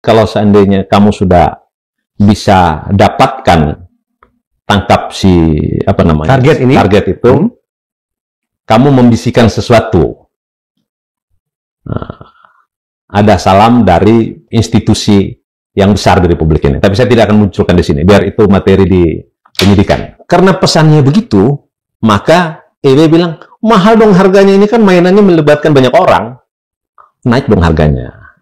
kalau seandainya kamu sudah bisa dapatkan tangkap si target itu, kamu membisikkan sesuatu. Nah, ada salam dari institusi yang besar di Republik ini. Tapi saya tidak akan munculkan di sini, biar itu materi di penyidikan. Karena pesannya begitu, maka EW bilang, mahal dong harganya, ini kan mainannya melibatkan banyak orang. Naik dong harganya.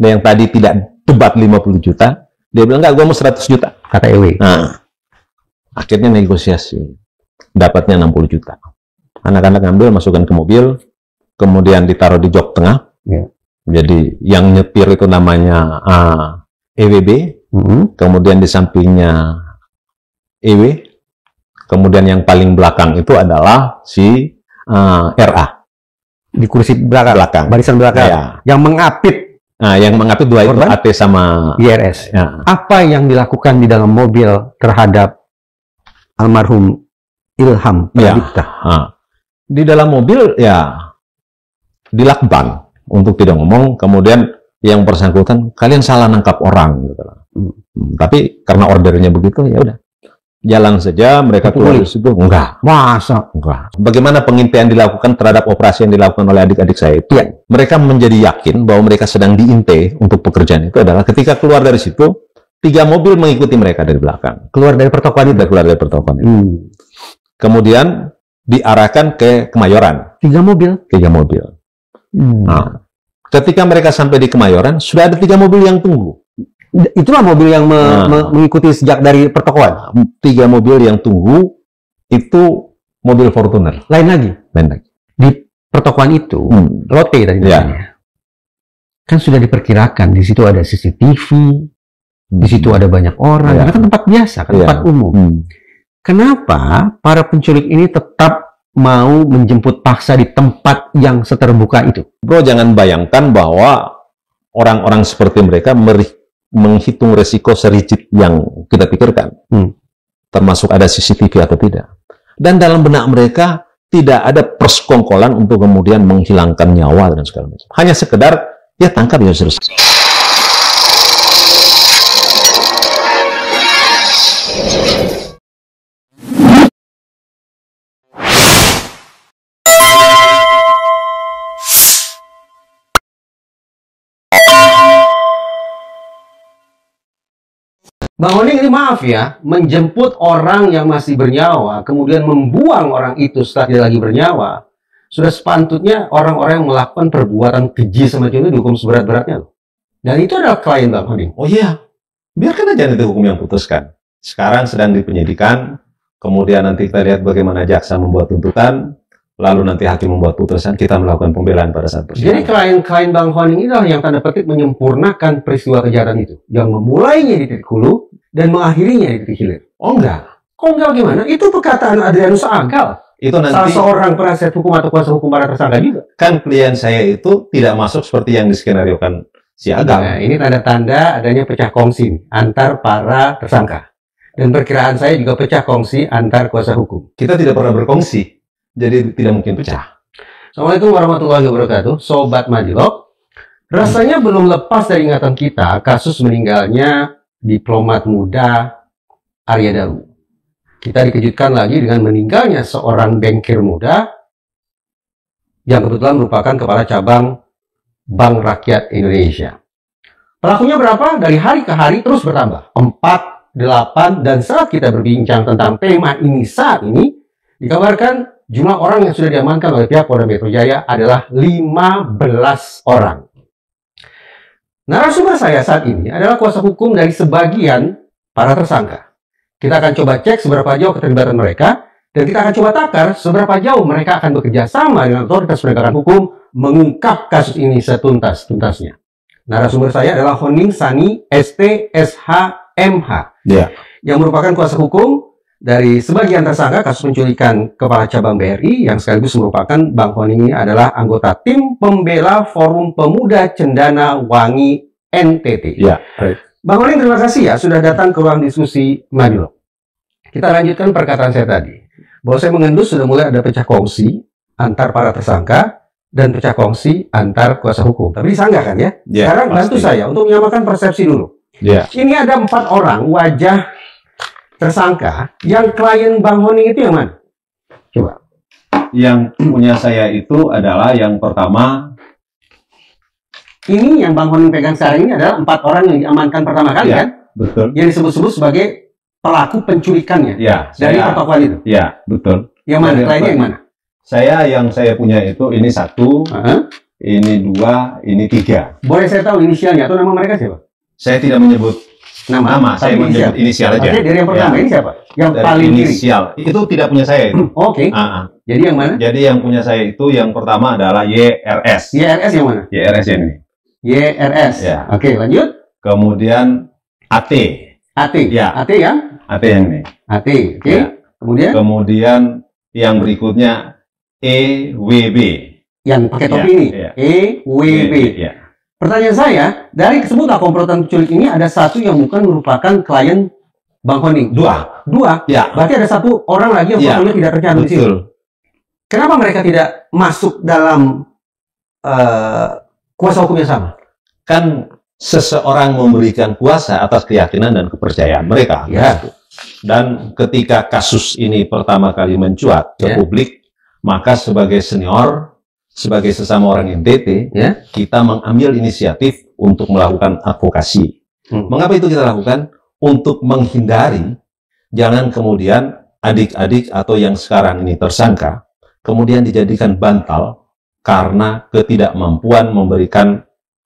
Nah, yang tadi tidak debat 50 juta, dia bilang, enggak, gue mau 100 juta, kata EW. Nah, akhirnya negosiasi. Dapatnya 60 juta. Anak-anak ngambil, masukkan ke mobil, kemudian ditaruh di jok tengah. Jadi yang nyetir itu namanya EWB, kemudian di sampingnya EW, kemudian yang paling belakang itu adalah si RA. Di kursi belakang. Barisan belakang. Ya. Yang mengapit. Nah, yang mengapit dua itu AT sama IRS. Ya. Apa yang dilakukan di dalam mobil terhadap almarhum Ilham Pradipta? Di dalam mobil ya dilakban untuk tidak ngomong, kemudian yang bersangkutan, kalian salah nangkap orang, gitu. Tapi karena ordernya begitu, ya udah, jalan saja. Mereka keluar dari situ, enggak. Masa? Enggak. Bagaimana pengintaian dilakukan terhadap operasi yang dilakukan oleh adik-adik saya itu? Ya. Mereka menjadi yakin bahwa mereka sedang diintai untuk pekerjaan itu adalah ketika keluar dari situ, 3 mobil mengikuti mereka dari belakang. Keluar dari pertokoan itu? Keluar dari pertokoan itu. Kemudian diarahkan ke Kemayoran. 3 mobil? 3 mobil. Nah, ketika mereka sampai di Kemayoran, sudah ada 3 mobil yang tunggu. Itulah mobil yang mengikuti sejak dari pertokoan? 3 mobil yang tunggu, itu mobil Fortuner. Lain lagi? Lain lagi. Di pertokoan itu, Lotte tadi namanya. Kan sudah diperkirakan, di situ ada CCTV, di situ ada banyak orang, karena kan tempat biasa, kan tempat umum. Kenapa para penculik ini tetap mau menjemput paksa di tempat yang seterbuka itu? Bro, jangan bayangkan bahwa orang-orang seperti mereka menghitung resiko serigit yang kita pikirkan. Termasuk ada CCTV atau tidak. Dan dalam benak mereka tidak ada persekongkolan untuk kemudian menghilangkan nyawa dan segala macam. Hanya sekedar, ya tangkap ya selesai. Bang Oning, ini maaf ya, menjemput orang yang masih bernyawa, kemudian membuang orang itu setelah tidak lagi bernyawa, sudah sepantutnya orang-orang yang melakukan perbuatan keji semacam itu dihukum seberat-beratnya loh. Dan itu adalah klien Bang Oning. Oh iya, biarkan aja nanti hukum yang putuskan. Sekarang sedang dipenyidikan, kemudian nanti kita lihat bagaimana jaksa membuat tuntutan, lalu nanti hakim membuat putusan, kita melakukan pembelaan pada saat persidangan. Jadi klien-klien Bang Oning inilah yang tanda petik menyempurnakan peristiwa kejahatan itu, yang memulainya di titik hulu dan mengakhirinya di titik hilir. Oh enggak. Kok enggak gimana? Itu perkataan Adrianus Agal. Itu nanti salah seorang penasihat hukum atau kuasa hukum para tersangka juga. Kan klien saya itu tidak masuk seperti yang diskenariokan si Agal. Nah, ini tanda-tanda adanya pecah kongsi antar para tersangka. Dan perkiraan saya juga pecah kongsi antar kuasa hukum. Kita tidak pernah berkongsi, jadi tidak mungkin pecah. Assalamualaikum warahmatullahi wabarakatuh, Sobat Madilog. Rasanya belum lepas dari ingatan kita kasus meninggalnya diplomat muda Arya Daru. Kita dikejutkan lagi dengan meninggalnya seorang bankir muda yang kebetulan merupakan kepala cabang Bank Rakyat Indonesia. Pelakunya berapa? Dari hari ke hari terus bertambah. 4, 8, dan saat kita berbincang tentang tema ini saat ini, dikabarkan jumlah orang yang sudah diamankan oleh pihak Polda Metro Jaya adalah 15 orang. Narasumber saya saat ini adalah kuasa hukum dari sebagian para tersangka. Kita akan coba cek seberapa jauh keterlibatan mereka, dan kita akan coba takar seberapa jauh mereka akan bekerja sama dengan otoritas penegakan hukum mengungkap kasus ini setuntas-tuntasnya. Narasumber saya adalah Honing Sani, ST, SH, MH, yang merupakan kuasa hukum dari sebagian tersangka kasus penculikan Kepala Cabang BRI, yang sekaligus merupakan Bang Honing ini adalah anggota tim pembela Forum Pemuda Cendana Wangi NTT. Bang Honing, terima kasih ya sudah datang ke ruang diskusi Madilog. Kita lanjutkan perkataan saya tadi, bahwa saya mengendus sudah mulai ada pecah kongsi antar para tersangka, dan pecah kongsi antar kuasa hukum. Tapi disanggah kan ya? Sekarang bantu saya untuk menyamakan persepsi dulu. Ini ada 4 orang wajah tersangka. Yang klien Bang Honing itu yang mana? Coba. Yang punya saya itu adalah yang pertama. Ini yang Bang Honing pegang sekarang ini adalah 4 orang yang diamankan pertama kali kan? Betul. Yang disebut-sebut sebagai pelaku penculikannya dari pertokoan itu. Ya, betul. Yang mana? Kliennya yang mana? Yang saya punya itu ini 1, ini 2, ini 3. Boleh saya tahu inisialnya atau nama mereka siapa? Saya tidak menyebut nama, saya menyebut inisial aja. Oke, dari yang pertama ini siapa? Yang dari paling inisial. kiri. Itu tidak punya saya itu. Oke. Jadi yang mana? Jadi yang punya saya itu yang pertama adalah YRS. YRS yang mana? YRS yang ini. YRS. Ya. Oke, lanjut. Kemudian AT. AT. Ya. AT yang? AT yang ini. AT. Oke. Ya. Kemudian yang berikutnya EWB. Yang pakai topi ini. EWB. Ya. Pertanyaan saya, dari kesemutan komplotan penculik ini ada 1 yang bukan merupakan klien Bang Honing. 2. Ya. Berarti ada 1 orang lagi yang fotonya tidak tercantum di situ. Kenapa mereka tidak masuk dalam kuasa hukum yang sama? Kan seseorang memberikan kuasa atas keyakinan dan kepercayaan mereka. Ya. Dan ketika kasus ini pertama kali mencuat ke publik, maka sebagai senior, sebagai sesama orang NTT, kita mengambil inisiatif untuk melakukan advokasi. Mengapa itu kita lakukan? Untuk menghindari jangan kemudian adik-adik atau yang sekarang ini tersangka kemudian dijadikan bantal karena ketidakmampuan memberikan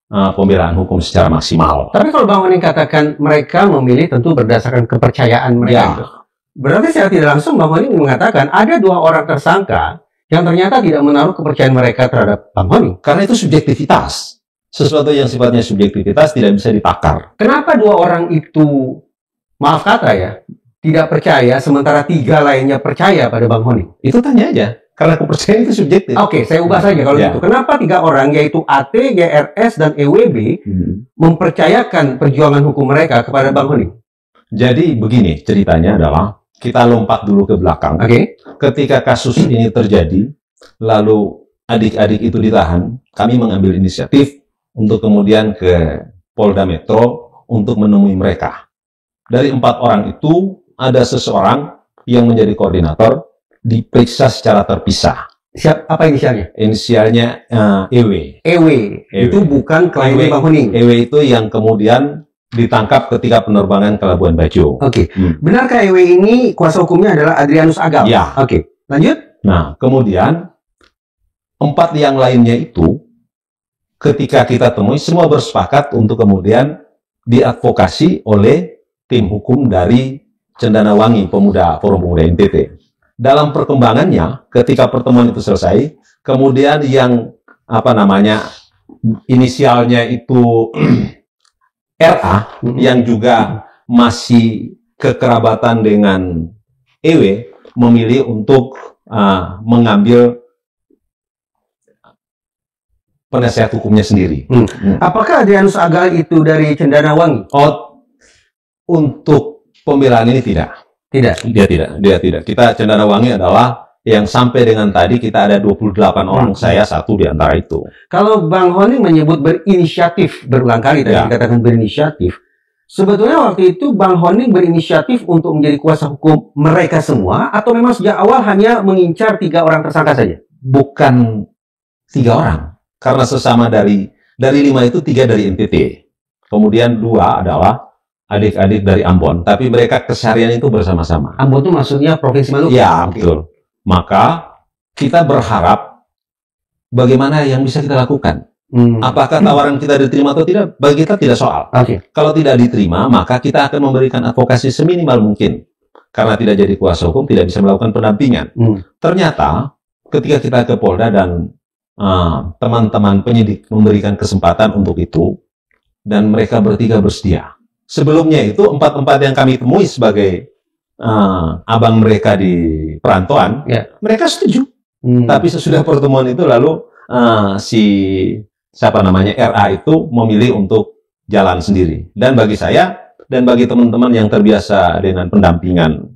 pembelaan hukum secara maksimal. Tapi kalau Bang Honing katakan mereka memilih tentu berdasarkan kepercayaan mereka. Berarti secara tidak langsung Bang Honing mengatakan ada 2 orang tersangka yang ternyata tidak menaruh kepercayaan mereka terhadap Bang Honing. Karena itu subjektivitas. Sesuatu yang sifatnya subjektivitas tidak bisa ditakar. Kenapa 2 orang itu, maaf kata ya, tidak percaya sementara 3 lainnya percaya pada Bang Honing? Itu tanya aja. Karena kepercayaan itu subjektif. Oke, saya ubah saja kalau gitu. Kenapa 3 orang yaitu AT, GRS, dan EWB mempercayakan perjuangan hukum mereka kepada Bang Honing? Jadi begini ceritanya adalah kita lompat dulu ke belakang. Ketika kasus ini terjadi, lalu adik-adik itu ditahan, kami mengambil inisiatif untuk kemudian ke Polda Metro untuk menemui mereka. Dari 4 orang itu ada seseorang yang menjadi koordinator diperiksa secara terpisah. Apa inisialnya? Inisialnya EW. EW. Itu bukan klien Bang Honing. EW itu yang kemudian ditangkap ketika penerbangan ke Labuan Bajo. Benarkah EW ini kuasa hukumnya adalah Adrianus Agam? Ya. Lanjut. Nah, kemudian 4 yang lainnya itu ketika kita temui semua bersepakat untuk kemudian diadvokasi oleh tim hukum dari Cendanawangi Forum Pemuda NTT. Dalam perkembangannya, ketika pertemuan itu selesai, kemudian yang inisialnya itu RA, yang juga masih kekerabatan dengan EW, memilih untuk mengambil penasihat hukumnya sendiri. Apakah Adrianus Agal itu dari Cendanawangi? Untuk pembelaan ini tidak. Dia tidak. Kita Cendanawangi adalah yang sampai dengan tadi kita ada 28 orang, saya 1 di antara itu. Kalau Bang Honing menyebut berinisiatif berulang kali tadi dikatakan berinisiatif, sebetulnya waktu itu Bang Honing berinisiatif untuk menjadi kuasa hukum mereka semua atau memang sejak awal hanya mengincar 3 orang tersangka saja? Bukan 3 orang, karena sesama dari 5 itu 3 dari NTT, kemudian 2 adalah adik-adik dari Ambon, tapi mereka keseharian itu bersama-sama. Ambon itu maksudnya Provinsi Maluku? Ya, betul. Maka kita berharap bagaimana yang bisa kita lakukan. Apakah tawaran kita diterima atau tidak? Bagi kita tidak soal. Kalau tidak diterima, maka kita akan memberikan advokasi seminimal mungkin. Karena tidak jadi kuasa hukum, tidak bisa melakukan pendampingan. Ternyata, ketika kita ke Polda dan teman-teman penyidik memberikan kesempatan untuk itu, dan mereka bertiga bersedia. Sebelumnya itu 4 yang kami temui sebagai abang mereka di perantauan, mereka setuju. Tapi sesudah pertemuan itu lalu RA itu memilih untuk jalan sendiri. Dan bagi saya dan bagi teman-teman yang terbiasa dengan pendampingan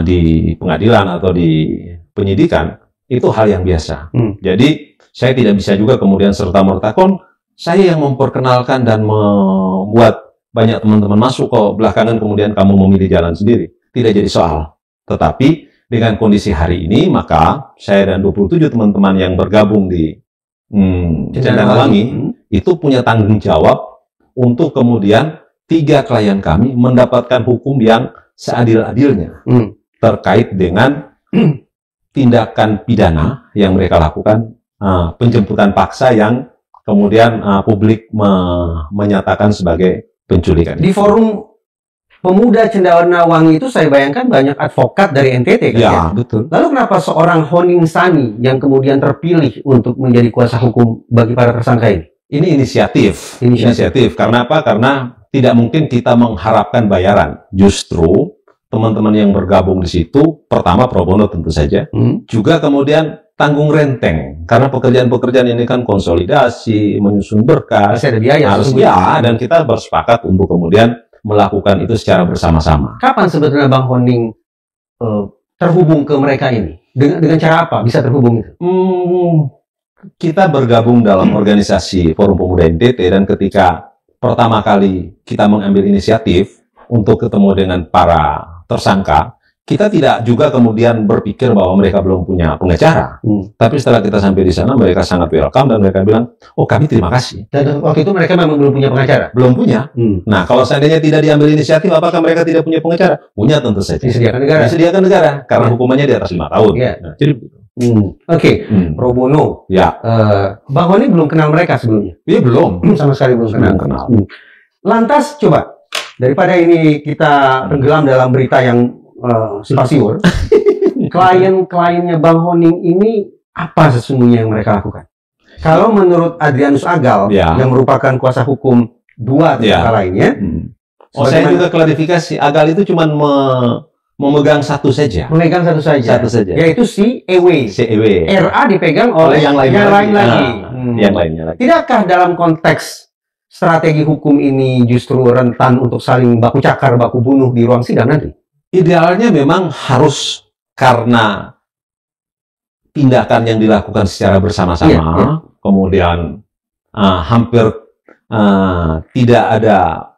di pengadilan atau di penyidikan, itu hal yang biasa. Jadi saya tidak bisa juga kemudian serta-merta saya yang memperkenalkan dan membuat banyak teman-teman masuk kok, belakangan kemudian kamu memilih jalan sendiri. Tidak jadi soal. Tetapi dengan kondisi hari ini, maka saya dan 27 teman-teman yang bergabung di Cendanawangi itu punya tanggung jawab untuk kemudian 3 klien kami mendapatkan hukum yang seadil-adilnya terkait dengan tindakan pidana yang mereka lakukan, penjemputan paksa yang kemudian publik menyatakan sebagai penculikan. Di forum Pemuda Cendanawangi itu saya bayangkan banyak advokat dari NTT kan ya? Betul. Lalu kenapa seorang Honing Sani yang kemudian terpilih untuk menjadi kuasa hukum bagi para tersangka ini? Ini inisiatif. Karena apa? Karena tidak mungkin kita mengharapkan bayaran. Justru teman-teman yang bergabung di situ, pertama pro bono tentu saja, juga kemudian tanggung renteng. Karena pekerjaan-pekerjaan ini kan konsolidasi, menyusun berkas, ada biaya, dan kita bersepakat untuk kemudian melakukan itu secara bersama-sama. Kapan sebetulnya Bang Honing terhubung ke mereka ini? Dengan cara apa bisa terhubung itu? Kita bergabung dalam organisasi Forum Pemuda NTT, dan ketika pertama kali kita mengambil inisiatif untuk ketemu dengan para tersangka, kita tidak juga kemudian berpikir bahwa mereka belum punya pengacara. Tapi setelah kita sampai di sana, mereka sangat welcome dan mereka bilang, oh kami terima kasih. Dan waktu itu mereka memang belum punya pengacara? Belum punya. Nah, kalau seandainya tidak diambil inisiatif, apakah mereka tidak punya pengacara? Punya tentu saja. Disediakan negara? Disediakan negara, karena hukumannya di atas 5 tahun. Ya. Nah, jadi Oke, pro bono. Ya. Bang Honing belum kenal mereka sebelumnya? Iya, belum. Sama sekali belum kenal. Lantas, coba, daripada ini kita tenggelam dalam berita yang simpang siur, klien-kliennya Bang Honing ini apa sesungguhnya yang mereka lakukan? Kalau menurut Adrianus Agal, yang merupakan kuasa hukum 2 tersangka lainnya, saya juga klarifikasi, Agal itu cuma memegang satu saja. Memegang satu saja. Yaitu si EW. RA dipegang oleh yang lain lagi. Yang lainnya lagi. Tidakkah dalam konteks strategi hukum ini justru rentan untuk saling baku cakar, baku bunuh di ruang sidang nanti? Idealnya memang harus, karena tindakan yang dilakukan secara bersama-sama, kemudian hampir tidak ada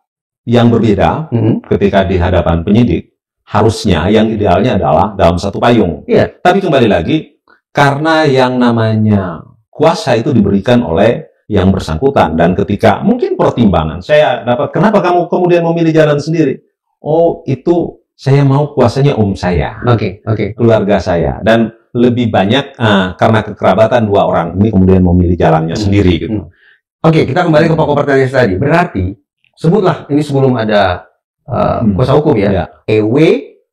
yang berbeda ketika di hadapan penyidik. Harusnya yang idealnya adalah dalam satu payung. Tapi kembali lagi, karena yang namanya kuasa itu diberikan oleh yang bersangkutan, dan ketika mungkin pertimbangan saya dapat, kenapa kamu kemudian memilih jalan sendiri? Oh, itu saya mau kuasanya saya, keluarga saya, dan lebih banyak karena kekerabatan 2 orang ini kemudian memilih jalannya sendiri gitu. Kita kembali ke pokok pertanyaan tadi. Berarti sebutlah ini sebelum ada kuasa hukum EW,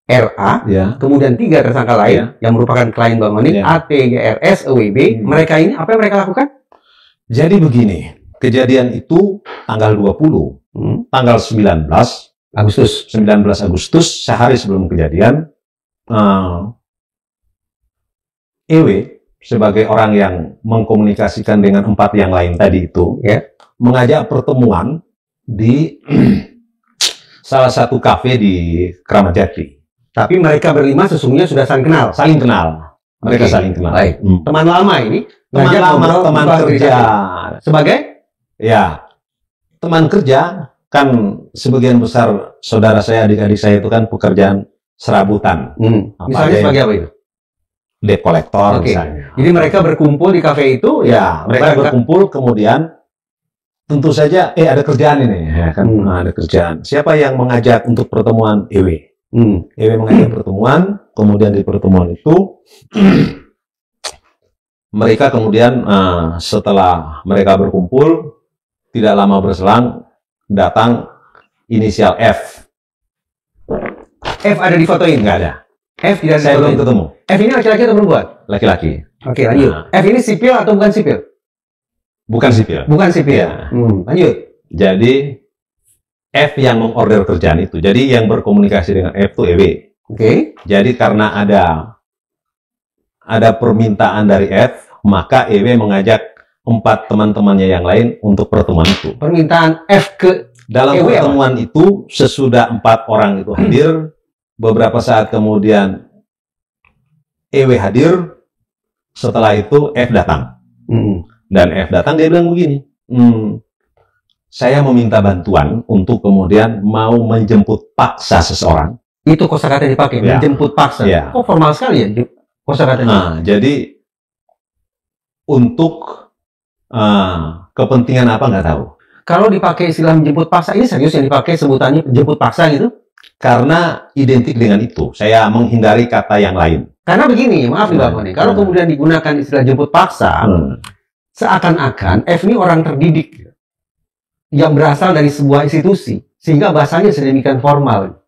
RA, kemudian 3 tersangka lain yang merupakan klien Bang Honing, AT, GRS, EWB. Mereka ini apa yang mereka lakukan? Jadi begini, kejadian itu tanggal 20, tanggal 19 Agustus, sehari sebelum kejadian, EW sebagai orang yang mengkomunikasikan dengan 4 yang lain tadi itu, mengajak pertemuan di salah satu kafe di Kramat Jati. Tapi mereka berlima sesungguhnya sudah saling kenal? Saling kenal. Mereka saling kenal. Baik. Teman lama ini? Teman kerja. Sebagai? Ya, teman kerja. Kan sebagian besar saudara saya, adik-adik saya itu kan pekerjaan serabutan. Misalnya sebagai apa itu? Debt collector misalnya. Jadi mereka berkumpul di kafe itu? Mereka berkumpul, kemudian tentu saja ada kerjaan ini, ada kerjaan. Siapa yang mengajak untuk pertemuan? EW. EW mengajak pertemuan, kemudian di pertemuan itu mereka kemudian setelah mereka berkumpul, tidak lama berselang datang inisial F. F ada di foto ini? Nggak ada. F tidak ada. Saya belum ketemu. F ini laki-laki atau perempuan? Laki-laki. Oke, lanjut. F ini sipil atau bukan sipil? Bukan sipil. Bukan sipil. Lanjut. Jadi F yang mengorder kerjaan itu. Jadi yang berkomunikasi dengan F itu EW. Jadi karena ada permintaan dari F, maka EW mengajak 4 teman-temannya yang lain untuk pertemuan itu. Permintaan F ke dalam EW pertemuan itu, sesudah 4 orang itu hadir, beberapa saat kemudian EW hadir, Setelah itu F datang. Dan F datang, dia bilang begini, saya meminta bantuan untuk kemudian mau menjemput paksa seseorang. Itu kosakata yang dipakai, Ya. menjemput paksa. Ya. Kok formal sekali ya kosakatanya? Nah, jadi untuk kepentingan apa nggak tahu. Kalau dipakai istilah menjemput paksa, ini serius yang dipakai sebutannya menjemput paksa gitu? Karena identik dengan itu, saya menghindari kata yang lain. Karena begini, maaf nih Bapak nih, kalau kemudian digunakan istilah jemput paksa, seakan-akan F ini orang terdidik yang berasal dari sebuah institusi, sehingga bahasanya sedemikian formal.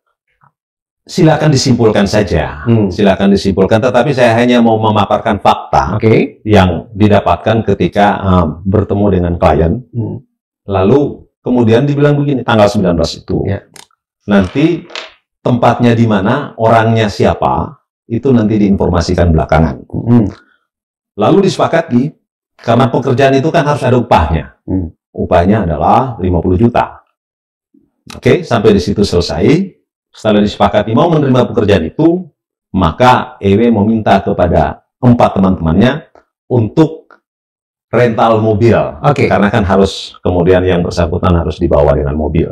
Silakan disimpulkan saja, silakan disimpulkan. Tetapi saya hanya mau memaparkan fakta yang didapatkan ketika bertemu dengan klien. Lalu kemudian dibilang begini, tanggal 19 itu, nanti tempatnya di mana, orangnya siapa, itu nanti diinformasikan belakangan. Lalu disepakati, karena pekerjaan itu kan harus ada upahnya. Upahnya adalah 50 juta. Oke, sampai di situ selesai. Setelah disepakati mau menerima pekerjaan itu, maka EW meminta kepada 4 teman-temannya untuk rental mobil. Karena kan harus kemudian yang bersangkutan harus dibawa dengan mobil.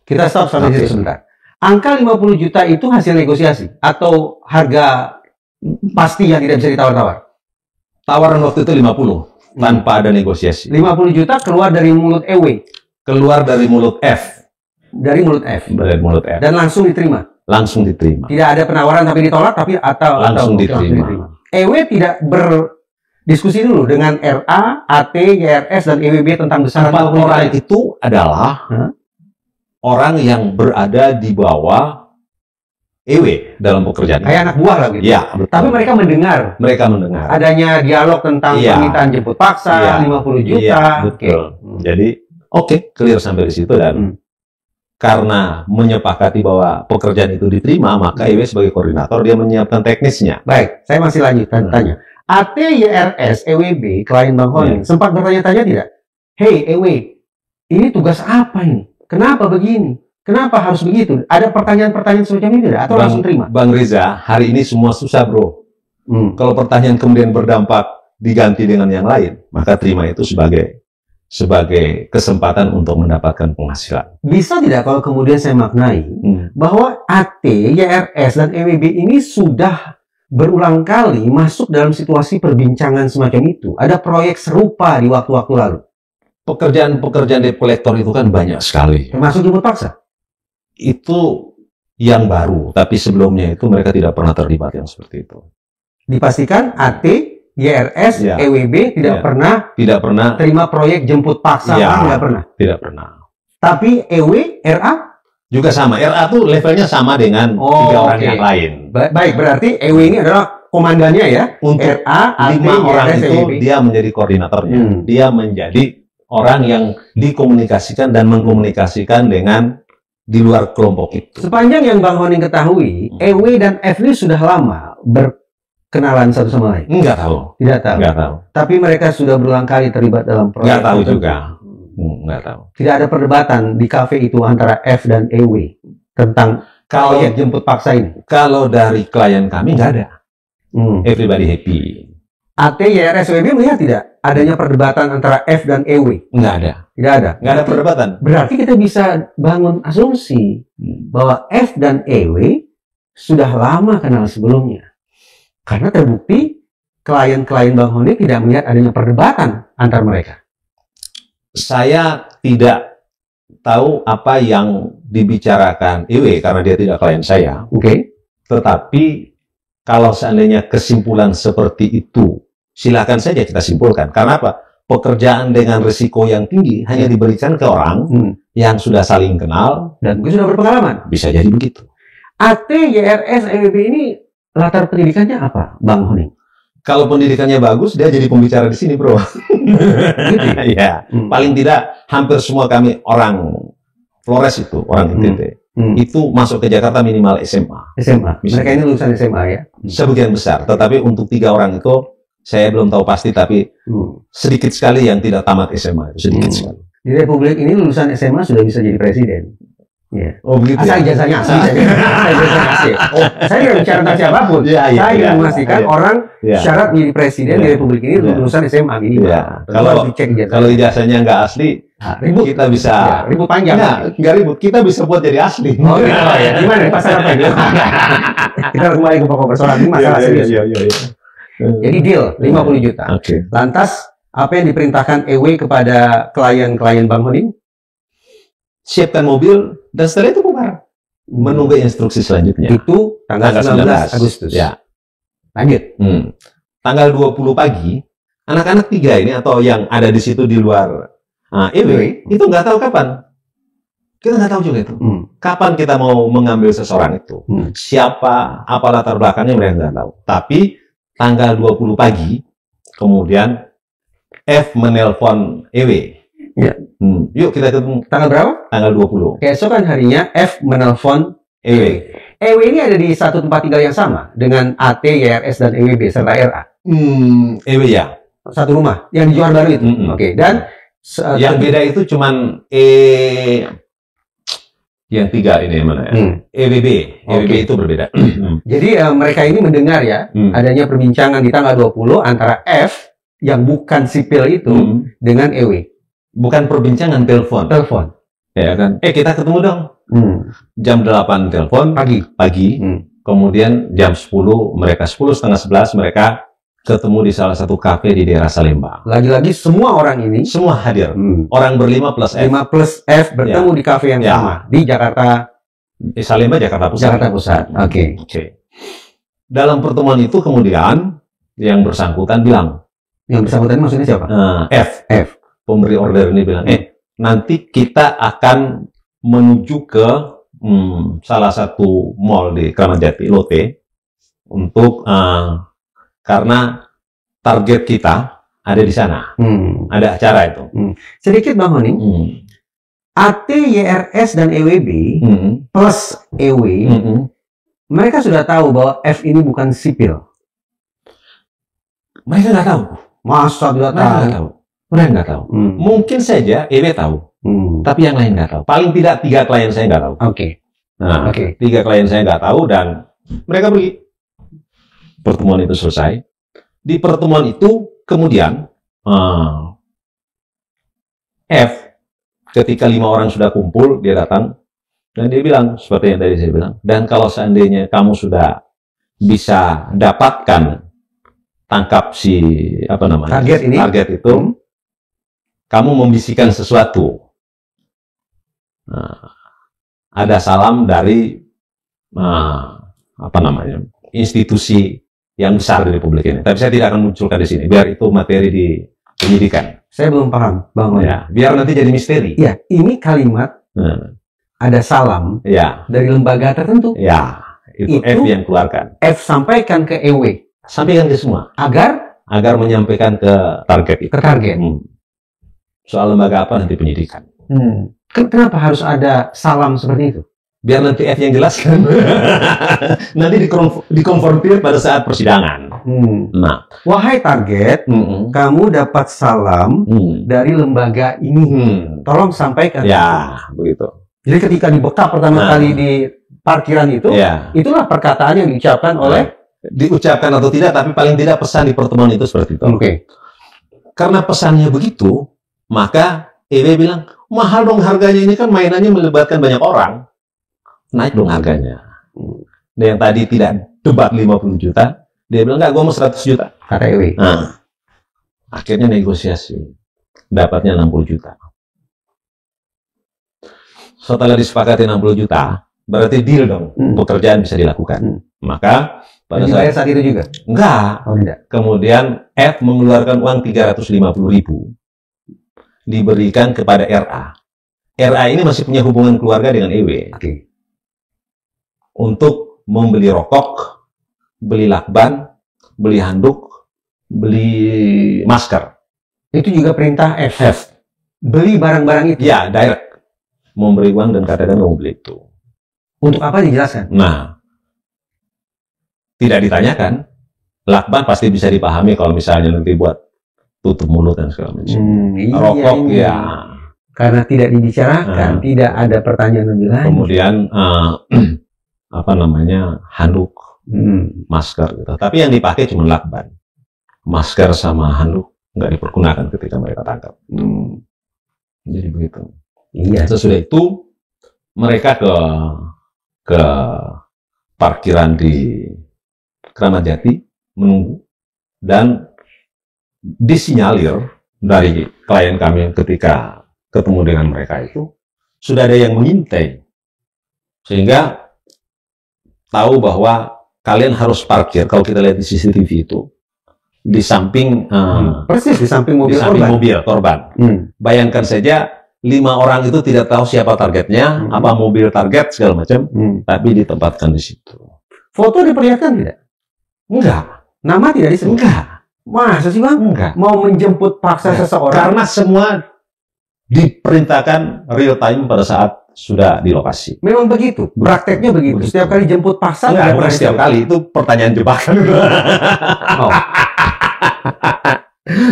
Kita stop sampai situ sebentar. Angka 50 juta itu hasil negosiasi atau harga pasti yang tidak bisa ditawar-tawar? Tawaran waktu itu 50 tanpa ada negosiasi. 50 juta keluar dari mulut EW. Keluar dari mulut F. Dari mulut F. Dari mulut F. Dan langsung diterima. Langsung diterima. Tidak ada penawaran tapi ditolak, tapi langsung diterima. EW tidak berdiskusi dulu dengan RA, AT, YRS, dan EWB tentang besaran. 4 orang itu adalah orang yang berada di bawah EW dalam pekerjaan. Kayak anak buah lah gitu. Ya, tapi mereka mendengar. Mereka mendengar. Adanya dialog tentang permintaan jemput paksa, 50 juta. Iya, betul. Jadi, clear sampai di situ. Dan karena menyepakati bahwa pekerjaan itu diterima, maka EW sebagai koordinator, dia menyiapkan teknisnya. Baik, saya masih lanjut tanya. AT, YRS, EWB, klien Bang Honing, sempat bertanya-tanya tidak? Hey EW, ini tugas apa ini? Kenapa begini? Kenapa harus begitu? Ada pertanyaan-pertanyaan semacam ini tidak? Atau langsung terima? Bang Reza, hari ini semua susah bro. Kalau pertanyaan kemudian berdampak diganti dengan yang lain, maka terima itu sebagai kesempatan untuk mendapatkan penghasilan. Bisa tidak kalau kemudian saya maknai bahwa AT, YRS, dan EWB ini sudah berulang kali masuk dalam situasi perbincangan semacam itu? Ada proyek serupa di waktu-waktu lalu? Pekerjaan-pekerjaan debt collector itu kan banyak sekali. Termasuk jemput paksa? Itu yang baru, tapi sebelumnya itu mereka tidak pernah terlibat yang seperti itu. Dipastikan AT, YRS, EWB tidak pernah terima proyek jemput paksa, tidak pernah. Tapi EW, RA juga sama. RA tuh levelnya sama dengan 3 orang yang lain. Baik, berarti EW ini adalah komandannya ya. Untuk RA, AT, 5 orang YRS, itu EWB. dia menjadi koordinatornya. Dia menjadi orang yang dikomunikasikan dan mengkomunikasikan dengan di luar kelompok itu. Sepanjang yang Bang Honing ketahui, EW dan F ini sudah lama berkenalan satu sama lain? Enggak tahu. Tidak tahu. Enggak tahu. Tapi mereka sudah berulang kali terlibat dalam proyek. Enggak tahu juga. Enggak tahu. Tidak ada perdebatan di kafe itu antara F dan EW tentang proyek jemput paksa ini? Kalau dari klien kami enggak ada. Everybody happy. AT, YRS, EWB melihat tidak adanya perdebatan antara F dan EW? Enggak ada. Tidak ada. Enggak ada perdebatan. Berarti kita bisa bangun asumsi bahwa F dan EW sudah lama kenal sebelumnya. Karena terbukti klien-klien Bang Honing tidak melihat adanya perdebatan antar mereka. Saya tidak tahu apa yang dibicarakan EW karena dia tidak klien saya. Tetapi kalau seandainya kesimpulan seperti itu, silakan saja kita simpulkan. Karena apa? Pekerjaan dengan risiko yang tinggi hanya diberikan ke orang yang sudah saling kenal dan sudah berpengalaman. Bisa jadi begitu. AT, YRS, EWB ini latar pendidikannya apa, Bang Honing? Kalau pendidikannya bagus, dia jadi pembicara di sini, bro. Ya, paling tidak hampir semua kami orang Flores itu, orang NTT, itu masuk ke Jakarta minimal SMA. Mereka ini lulusan SMA ya? Sebagian besar, tetapi untuk 3 orang itu saya belum tahu pasti, tapi sedikit sekali yang tidak tamat SMA, itu sedikit sekali. Di Republik ini lulusan SMA sudah bisa jadi presiden. Yeah. Oh begitu. Asal ijazahnya asli. Saya tidak bicara tentang siapapun. Saya ingin memastikan orang syarat menjadi presiden di Republik ini lulusan SMA minimal. Kalau ijazahnya nggak asli, ribut. Kita bisa ribut panjang. Nggak ribut. Kita bisa buat jadi asli. Oh ya. Gimana pasal apa ini? Kita kembali ke pokok persoalan ini, masalah serius. Jadi deal 50 juta. Lantas apa yang diperintahkan EW kepada klien-klien Bang Honing? Siapkan mobil dan setelah itu bubar. Menunggu instruksi selanjutnya. Itu tanggal 19 Agustus. Ya. Lanjut. Tanggal 20 pagi, anak-anak 3 ini atau yang ada di situ di luar EW itu nggak tahu kapan. Kita nggak tahu juga itu. Kapan kita mau mengambil seseorang itu. Siapa, apa latar belakangnya mereka nggak tahu. Tapi tanggal 20 pagi, kemudian F menelpon EW. Ya. Yuk kita ketemu. Tanggal berapa? Tanggal 20. Keesokan harinya F menelpon EW. EW ini ada di satu tempat tinggal yang sama dengan AT, YRS, dan EWB serta RA. EW ya. Satu rumah yang di Johar Baru itu. Oke. Dan yang beda itu cuman yang 3 ini mana ya? EWB. EWB itu berbeda. Jadi mereka ini mendengar ya adanya perbincangan di tanggal 20 antara F yang bukan sipil itu dengan EW. Bukan perbincangan, telepon. Ya kan? Kita ketemu dong. Jam 8 telepon. Pagi. Kemudian jam 10, mereka 10, setengah 11, mereka ketemu di salah satu kafe di daerah Salemba. Lagi-lagi semua orang ini. Semua hadir. Orang berlima plus F. 5 plus F bertemu di kafe yang sama. Di Jakarta. Di Salemba, Jakarta Pusat. Jakarta Pusat. Oke. Dalam pertemuan itu kemudian yang bersangkutan bilang. Yang bersangkutan maksudnya siapa? F. Pemberi order ini bilang, nanti kita akan menuju ke salah satu mall di Kramat Jati, Lotte, untuk karena target kita ada di sana, ada acara itu. Sedikit Bang Honing, AT, YRS, dan EWB plus EW, mereka sudah tahu bahwa F ini bukan sipil. Mereka nggak tahu. Masa tidak tahu? Mereka nggak tahu. Mungkin saja EW tahu, tapi yang lain nggak tahu. Paling tidak 3 klien saya nggak tahu. Nah, 3 klien saya nggak tahu dan mereka pergi. Pertemuan itu selesai. Di pertemuan itu kemudian F ketika 5 orang sudah kumpul, dia datang dan dia bilang seperti yang tadi saya bilang. Dan kalau seandainya kamu sudah bisa dapatkan tangkap si target itu, kamu membisikkan sesuatu. Ada salam dari institusi yang besar di Republik ini. Tapi saya tidak akan munculkan di sini, biar itu materi di penyidikan. Saya belum paham, Bang. Ya, biar nanti jadi misteri. Ya, ini kalimat ada salam dari lembaga tertentu. Ya, itu F yang keluarkan. F sampaikan ke EW. Sampaikan ke semua. Agar menyampaikan ke target itu. Ke target. Soal lembaga apa nanti penyidikan. Kenapa harus ada salam seperti itu? Biar nanti F yang jelaskan. Nanti dikonfrontir pada saat persidangan. Nah, wahai target, kamu dapat salam dari lembaga ini. Tolong sampaikan. Ya, begitu. Jadi ketika dibekap pertama kali di parkiran itu, itulah perkataan yang diucapkan oleh. Diucapkan atau tidak, tapi paling tidak pesan di pertemuan itu seperti itu. Karena pesannya begitu, maka EW bilang, mahal dong harganya, ini kan mainannya melibatkan banyak orang. Naik dong harganya. Dan yang tadi tidak debat 50 juta, dia bilang, enggak, gue mau 100 juta. Kata EW. Nah, akhirnya negosiasi. Dapatnya 60 juta. Setelah disepakati 60 juta, berarti deal dong. Pekerjaan bisa dilakukan. Maka, pada saat itu juga? Enggak. Kemudian, F mengeluarkan uang 350.000. Diberikan kepada RA. RA ini masih punya hubungan keluarga dengan EW. Untuk membeli rokok, beli lakban, beli handuk, beli masker. Itu juga perintah F. Beli barang-barang itu? Ya, direct. Memberi uang dan katakan mau beli itu. Untuk apa dijelaskan? Nah, tidak ditanyakan. Lakban pasti bisa dipahami kalau misalnya nanti buat tutup mulut dan segala macam. Rokok Karena tidak dibicarakan, tidak ada pertanyaan lebih lanjut. Kemudian apa namanya, handuk, masker gitu. Tapi yang dipakai cuma lakban. Masker sama handuk nggak dipergunakan ketika mereka tangkap. Jadi begitu. Iya. Sesudah itu mereka ke parkiran di Kramat Jati menunggu, dan disinyalir dari klien kami ketika ketemu dengan mereka itu sudah ada yang mengintai, sehingga tahu bahwa kalian harus parkir. Kalau kita lihat di CCTV itu di samping persis di samping mobil korban. Bayangkan saja 5 orang itu tidak tahu siapa targetnya, apa mobil target segala macam, tapi ditempatkan di situ. Foto diperlihatkan tidak? Enggak. Nama tidak disebut? Enggak. Masa sih Bang? Enggak. Mau menjemput paksa seseorang? Karena semua diperintahkan real time pada saat sudah di lokasi. Memang begitu? Prakteknya begitu? Setiap kali jemput paksa? Enggak, bukan setiap kali. Itu pertanyaan jebakan. Oh.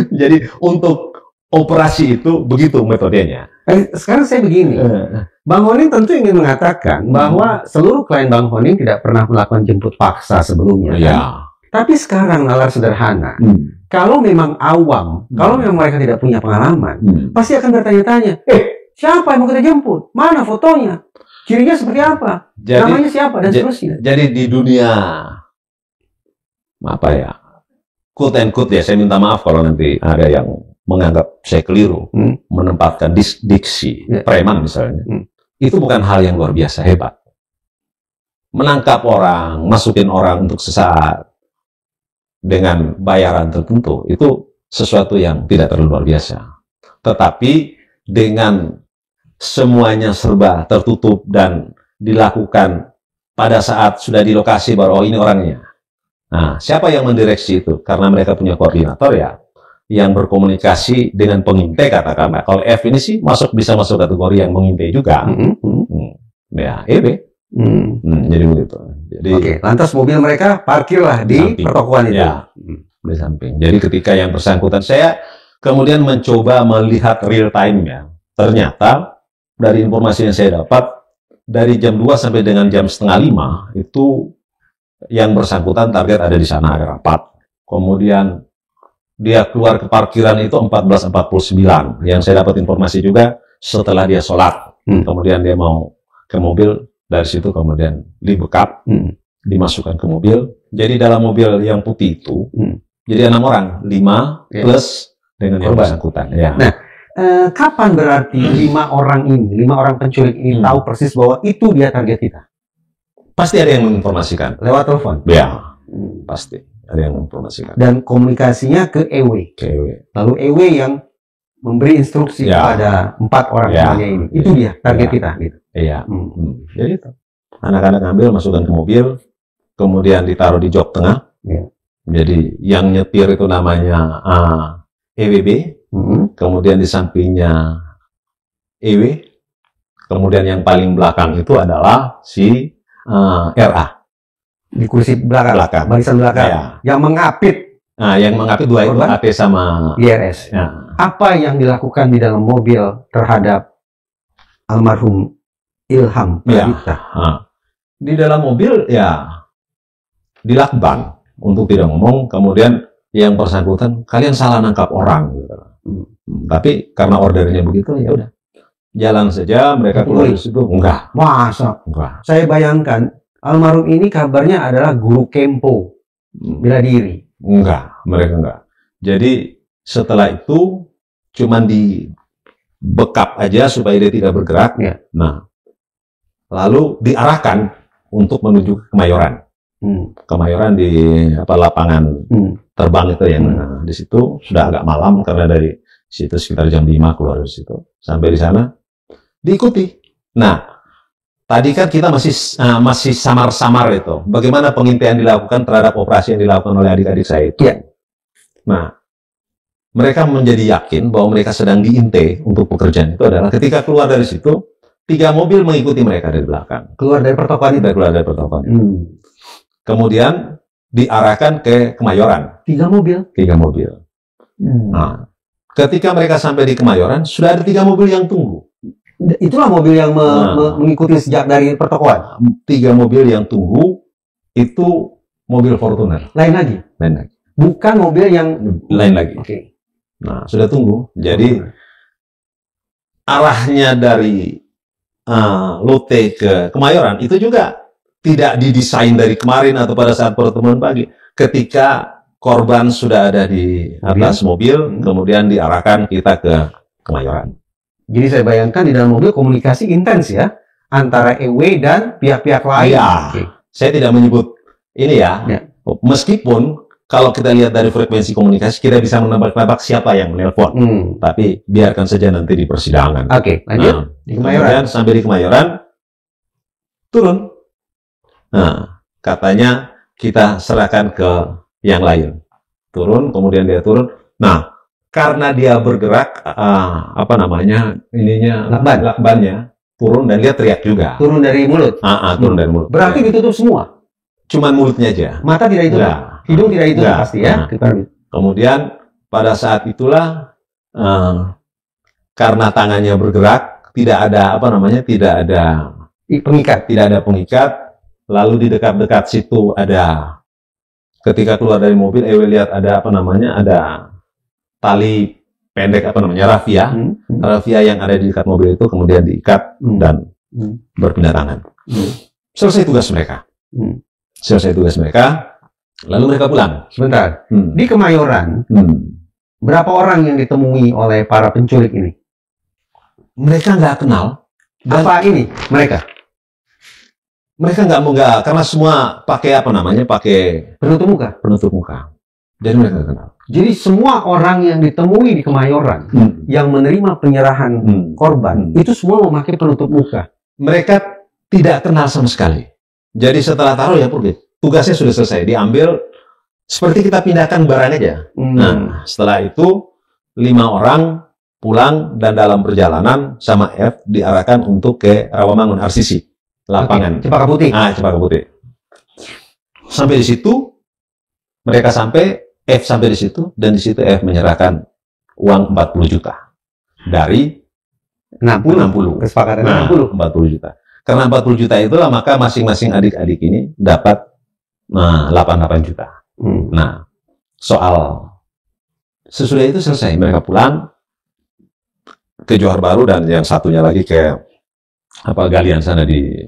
Jadi untuk operasi itu begitu metodenya. Sekarang saya begini, Bang Honing tentu ingin mengatakan bahwa seluruh klien Bang Honing tidak pernah melakukan jemput paksa sebelumnya. Ya. Kan? Tapi sekarang nalar sederhana, kalau memang awam, kalau memang mereka tidak punya pengalaman, pasti akan bertanya-tanya, siapa yang mau kita jemput? Mana fotonya? Cirinya seperti apa? Namanya siapa? Dan seterusnya. Jadi di dunia, apa ya, quote and quote ya, saya minta maaf kalau nanti ada yang menganggap saya keliru, menempatkan diksi preman misalnya, itu bukan hal yang luar biasa hebat. Menangkap orang, masukin orang untuk sesaat dengan bayaran tertentu, itu sesuatu yang tidak terlalu luar biasa. Tetapi dengan semuanya serba tertutup dan dilakukan pada saat sudah di lokasi baru, oh ini orangnya. Nah, siapa yang mendireksi itu? Karena mereka punya koordinator ya, yang berkomunikasi dengan pengintai katakanlah. Kalau F ini sih bisa masuk kategori yang mengintai juga. Ya, EB. Jadi begitu. Jadi, oke, lantas mobil mereka parkirlah di pertokoan itu. Ya, di samping. Jadi ketika yang bersangkutan, saya kemudian mencoba melihat real time ya. Ternyata dari informasi yang saya dapat, dari jam 2 sampai dengan jam 4:30 itu yang bersangkutan target ada di sana, ada rapat. Kemudian dia keluar ke parkiran itu 14:49. Yang saya dapat informasi juga setelah dia sholat. Kemudian dia mau ke mobil, dari situ kemudian dibekap, dimasukkan ke mobil. Jadi dalam mobil yang putih itu, jadi 6 orang, 5 plus dengan yang bersangkutan. Ya. Nah, kapan berarti 5 orang ini, 5 orang penculik ini tahu persis bahwa itu dia target kita? Pasti ada yang menginformasikan. Lewat telepon? Ya, pasti ada yang menginformasikan. Dan komunikasinya ke EW. Lalu EW yang memberi instruksi kepada 4 orang semuanya ini. Itu dia target kita. Gitu. Iya. Jadi itu. Anak-anak ambil, masukkan ke mobil, kemudian ditaruh di jok tengah. Jadi yang nyetir itu namanya EWB, kemudian di sampingnya EW, kemudian yang paling belakang itu adalah si RA. Di kursi belakang. Barisan belakang. Yang mengapit. Nah, yang mengapit 2 itu AT sama IRS. Apa yang dilakukan di dalam mobil terhadap almarhum Ilham Pradipta? Di dalam mobil ya dilakban untuk tidak ngomong, kemudian yang bersangkutan, kalian salah nangkap orang gitu. Tapi karena ordernya begitu, ya udah jalan saja. Mereka keluar dari situ. Enggak. Masa? Enggak. Saya bayangkan almarhum ini kabarnya adalah guru kempo bela diri. Enggak, mereka enggak. Jadi setelah itu cuman dibekap aja supaya dia tidak bergerak. Nah, lalu diarahkan untuk menuju ke Kemayoran. Kemayoran di lapangan terbang itu yang di situ sudah agak malam karena dari situ sekitar jam 5 keluar dari situ. Sampai di sana diikuti. Nah, tadi kan kita masih samar-samar itu. Bagaimana pengintaian dilakukan terhadap operasi yang dilakukan oleh adik-adik saya itu. Nah, mereka menjadi yakin bahwa mereka sedang diintai untuk pekerjaan itu adalah ketika keluar dari situ, 3 mobil mengikuti mereka dari belakang. Keluar dari pertokoan itu? Keluar dari pertokoan itu. Kemudian diarahkan ke Kemayoran. 3 mobil? 3 mobil. Nah, ketika mereka sampai di Kemayoran, sudah ada 3 mobil yang tunggu. Itulah mobil yang mengikuti sejak dari pertokoan. 3 mobil yang tunggu, itu mobil Fortuner. Lain lagi? Lain lagi. Bukan mobil yang... Lain lagi. Oke. Nah, sudah tunggu. Jadi, arahnya dari Lotte ke Kemayoran, itu juga tidak didesain dari kemarin atau pada saat pertemuan pagi. Ketika korban sudah ada di atas mobil, kemudian diarahkan kita ke Kemayoran. Jadi saya bayangkan di dalam mobil komunikasi intens ya, antara EW dan pihak-pihak lain. Ya, saya tidak menyebut ini ya. Meskipun kalau kita lihat dari frekuensi komunikasi, kita bisa menebak-nebak siapa yang menelpon. Tapi biarkan saja nanti di persidangan. Oke, lanjut. Di Kemayoran. Kemudian sampai di Kemayoran, turun. Nah, katanya kita serahkan ke yang lain. Turun, kemudian dia turun. Nah, karena dia bergerak, lakbannya turun dan dia teriak juga. Turun dari mulut? Turun dari mulut. Berarti ditutup semua? Cuman mulutnya aja. Mata tidak ditutup? Hidung tidak ditutup pasti ya? Kemudian pada saat itulah, karena tangannya bergerak, tidak ada pengikat. Lalu di dekat-dekat situ ada, ketika keluar dari mobil, Ewe lihat ada ada tali pendek rafia, rafia yang ada di dekat mobil itu kemudian diikat dan berpindah tangan. Selesai tugas mereka. Lalu mereka pulang. Sebentar, di Kemayoran, berapa orang yang ditemui oleh para penculik ini? Mereka nggak kenal. Apa ini mereka? Mereka nggak, karena semua pakai pakai penutup muka. Jadi mereka nggak kenal. Jadi semua orang yang ditemui di Kemayoran yang menerima penyerahan korban itu semua memakai penutup muka. Mereka tidak kenal sama sekali. Jadi setelah taruh ya pergi. Tugasnya sudah selesai, diambil seperti kita pindahkan barang aja. Nah, setelah itu 5 orang pulang dan dalam perjalanan sama F diarahkan untuk ke Rawamangun RCC. Lapangan. Cempaka Putih. Cempaka Putih. Sampai di situ, mereka F sampai di situ, dan di situ F menyerahkan uang 40 juta. Dari 60. Kesepakatan 40 juta. Karena 40 juta itulah, maka masing-masing adik-adik ini dapat 88 juta. Nah, soal sesudah itu selesai, mereka pulang ke Johar Baru dan yang satunya lagi ke galian sana di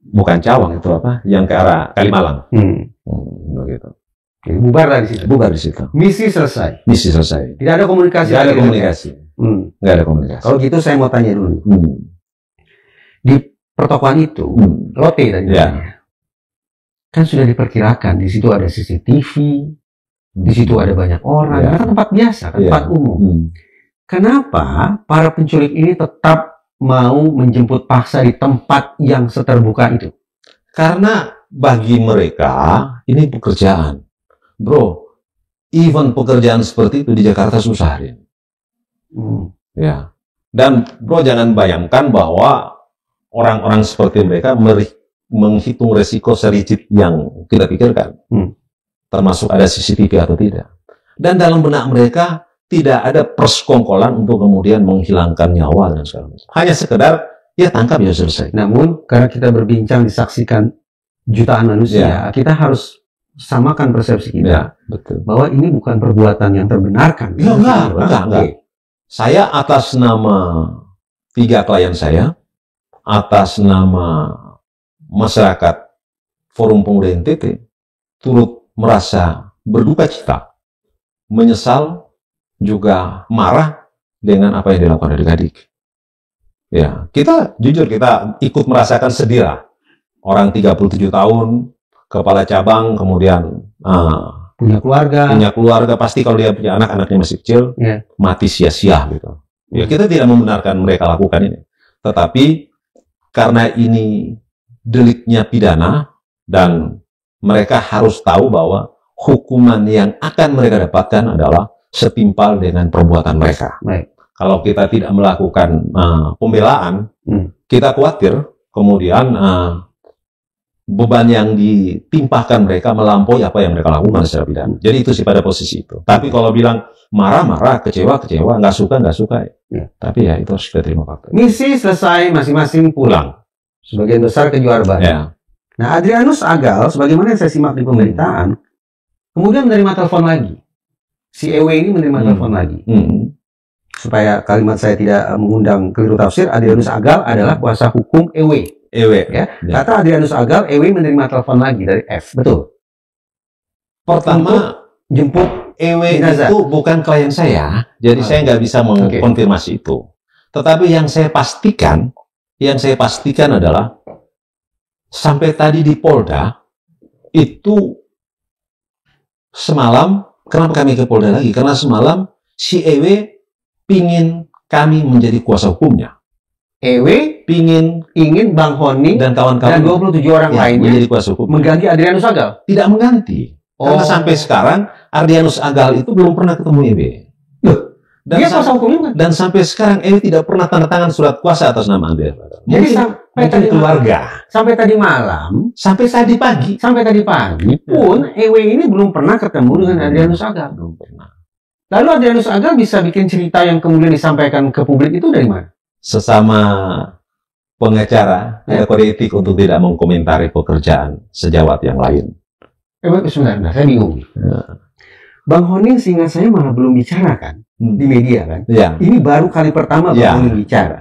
bukan Cawang itu yang ke arah Kalimalang. Begitu. Bubar di situ. Bubar di situ. Misi selesai. Tidak ada komunikasi. Tidak ada komunikasi. Nggak ada komunikasi. Kalau gitu saya mau tanya dulu. Di pertokoan itu, Lotte tadi kan sudah diperkirakan di situ ada CCTV, di situ ada banyak orang, kan tempat biasa, tempat umum. Kenapa para penculik ini tetap mau menjemput paksa di tempat yang seterbuka itu? Karena bagi mereka ini pekerjaan. Bro, even pekerjaan seperti itu di Jakarta susah. Ya. Dan bro jangan bayangkan bahwa orang-orang seperti mereka menghitung resiko serigit yang kita pikirkan. Termasuk ada CCTV atau tidak. Dan dalam benak mereka tidak ada persekongkolan untuk kemudian menghilangkan nyawa dan segala macam. Hanya sekedar ya tangkap ya selesai. Namun karena kita berbincang disaksikan jutaan manusia, kita harus samakan persepsi kita bahwa ini bukan perbuatan yang terbenarkan. Enggak. Saya atas nama 3 klien saya, atas nama masyarakat Forum Pemuda NTT, turut merasa berduka cita, menyesal, juga marah dengan apa yang dilakukan adik-adik. Ya, kita jujur kita ikut merasakan sedih lah. Orang 37 tahun, kepala cabang, kemudian punya keluarga, pasti kalau dia punya anak-anaknya masih kecil, mati sia-sia gitu. Ya, kita tidak membenarkan mereka lakukan ini. Tetapi karena ini deliknya pidana dan mereka harus tahu bahwa hukuman yang akan mereka dapatkan adalah setimpal dengan perbuatan mereka. Kalau kita tidak melakukan pembelaan, kita khawatir kemudian beban yang ditimpahkan mereka melampaui apa yang mereka lakukan secara pidana. Jadi itu sih pada posisi itu. Tapi kalau bilang marah-marah, kecewa-kecewa, nggak suka ya. Tapi ya itu harus kita terima fakta. Misi selesai, masing-masing pulang. Sebagian besar ke Johar Baru. Ya. Nah, Adrianus Agal, sebagaimana yang saya simak di pemberitaan, kemudian menerima telepon lagi. Si EW ini menerima telepon lagi. Supaya kalimat saya tidak mengundang keliru tafsir, Adrianus Agal adalah kuasa hukum EW. Ya. Kata Adrianus Agal, EW menerima telepon lagi dari F. Betul. Pertama, jemput EW itu bukan klien saya, jadi saya nggak bisa mengkonfirmasi itu. Tetapi yang saya pastikan adalah sampai tadi di Polda itu semalam. Kenapa kami ke Polda lagi? Karena semalam si EW pingin kami menjadi kuasa hukumnya. EW ingin Bang Honi dan kawan-kawan dan 27 orang lainnya menjadi kuasa hukum. Mengganti Adrianus Agal? Tidak mengganti. Karena sampai sekarang Adrianus Agal itu belum pernah ketemu EW. Dan dia kuasa hukumnya kan? Dan sampai sekarang EW tidak pernah tanda tangan surat kuasa atas nama Adrianus Agal. Jadi sampai tadi keluarga. Sampai tadi malam, sampai tadi pagi pun EW ini belum pernah ketemu dengan Adrianus Agal. Belum pernah. Lalu Adrianus Agal bisa bikin cerita yang kemudian disampaikan ke publik itu dari mana? Sesama pengacara, ada kode etik untuk tidak mengkomentari pekerjaan sejawat yang lain. Sebenarnya, saya bingung. Bang Honing seingat saya malah belum bicara kan di media kan? Ini baru kali pertama Bang Honing bicara.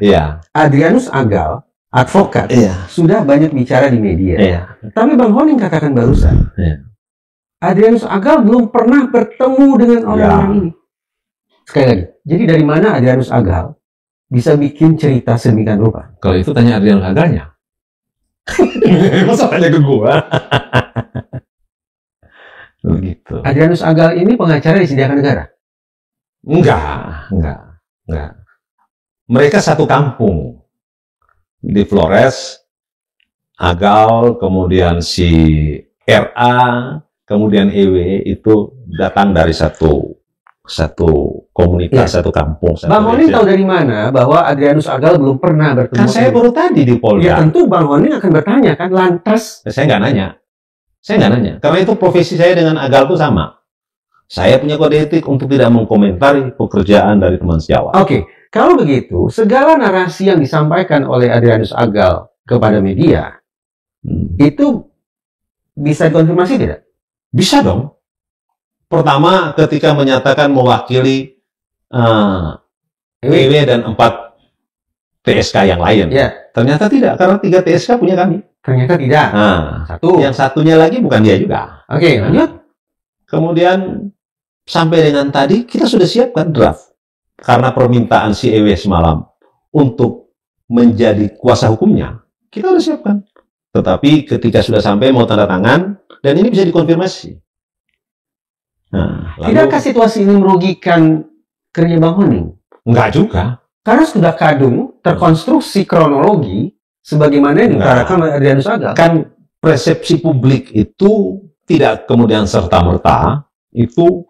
Adrianus Agal, advokat, sudah banyak bicara di media. Tapi Bang Honing katakan barusan, Adrianus Agal belum pernah bertemu dengan orang-orang ini. Sekali lagi, jadi dari mana Adrianus Agal bisa bikin cerita sedemikian rupa? Kalau itu tanya Adrianus Agalnya. Masa tanya ke gua? Begitu. Adrianus Agal ini pengacara disediakan negara? Enggak. Mereka satu kampung. Di Flores, Agal, kemudian si RA, kemudian EW itu datang dari satu komunitas, satu kampung. Bang Honing tahu dari mana bahwa Adrianus Agal belum pernah bertemu? Kan saya baru tadi di Polda. Ya tentu Bang Honing akan bertanya kan, lantas. Saya nggak nanya. Karena itu profesi saya dengan Agal itu sama. Saya punya kode etik untuk tidak mengkomentari pekerjaan dari teman sejawat. Oke, kalau begitu, segala narasi yang disampaikan oleh Adrianus Agal kepada media, itu bisa dikonfirmasi tidak? Bisa dong. Pertama, ketika menyatakan mewakili EW dan 4 TSK yang lain. Ternyata tidak, karena 3 TSK punya kami. Ternyata tidak. Yang satunya lagi bukan dia juga. Oke, lanjut. Kemudian sampai dengan tadi kita sudah siapkan draft. Karena permintaan si EW semalam untuk menjadi kuasa hukumnya, kita sudah siapkan. Tetapi ketika sudah sampai mau tanda tangan, dan ini bisa dikonfirmasi. Tidakkah situasi ini merugikan kerja Bang Honing? Enggak juga. Karena sudah kadung terkonstruksi kronologi sebagaimana yang diutarakan oleh Adrianus Agal. Kan persepsi publik itu tidak kemudian serta-merta itu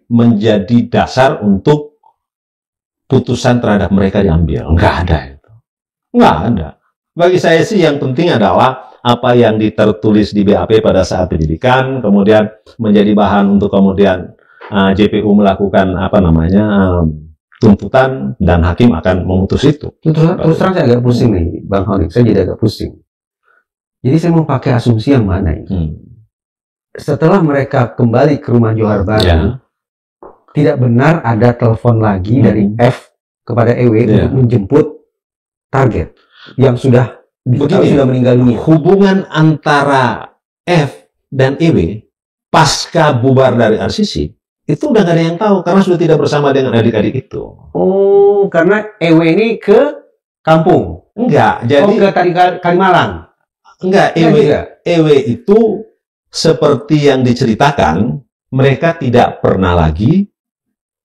menjadi dasar untuk putusan terhadap mereka diambil. Enggak ada itu. Enggak ada. Bagi saya sih yang penting adalah apa yang ditertulis di BAP pada saat penyidikan, kemudian menjadi bahan untuk kemudian JPU melakukan tuntutan dan hakim akan memutus itu. Terus terang saya agak pusing nih, Bang Honing. Saya jadi agak pusing. Jadi saya mau pakai asumsi yang mana ini? Setelah mereka kembali ke rumah Johar Baru, tidak benar ada telepon lagi dari F kepada EW untuk menjemput target yang sudah meninggal dunia. Hubungan antara F dan EW pasca bubar dari RCC itu udah gak ada yang tahu karena sudah tidak bersama dengan adik-adik itu. Oh, karena EW ini ke kampung? Enggak, jadi ke Kalimalang? Enggak, EW itu seperti yang diceritakan, mereka tidak pernah lagi